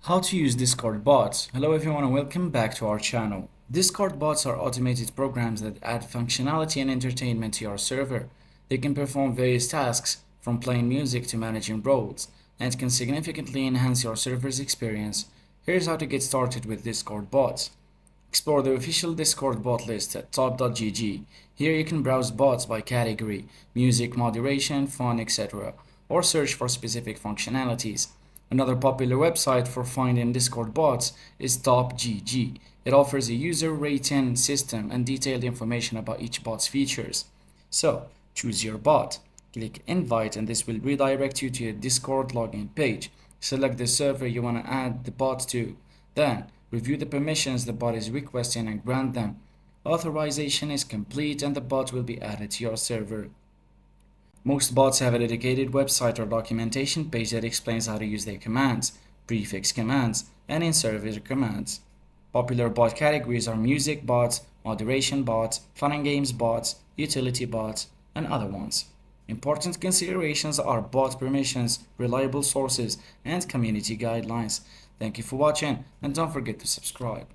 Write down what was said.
How to use Discord bots. Hello everyone and welcome back to our channel. Discord bots are automated programs that add functionality and entertainment to your server. They can perform various tasks from playing music to managing roles and can significantly enhance your server's experience. Here's how to get started with Discord bots. Explore the official Discord bot list at top.gg. Here you can browse bots by category, music, moderation, fun, etc., or search for specific functionalities. Another popular website for finding Discord bots is top.gg. It offers a user rating system and detailed information about each bot's features. So, choose your bot. Click invite and this will redirect you to a Discord login page. Select the server you want to add the bot to. Then, review the permissions the bot is requesting and grant them. Authorization is complete and the bot will be added to your server. Most bots have a dedicated website or documentation page that explains how to use their commands, prefix commands, and in-server commands. Popular bot categories are music bots, moderation bots, fun and games bots, utility bots, and other ones. Important considerations are bot permissions, reliable sources, and community guidelines. Thank you for watching, and don't forget to subscribe.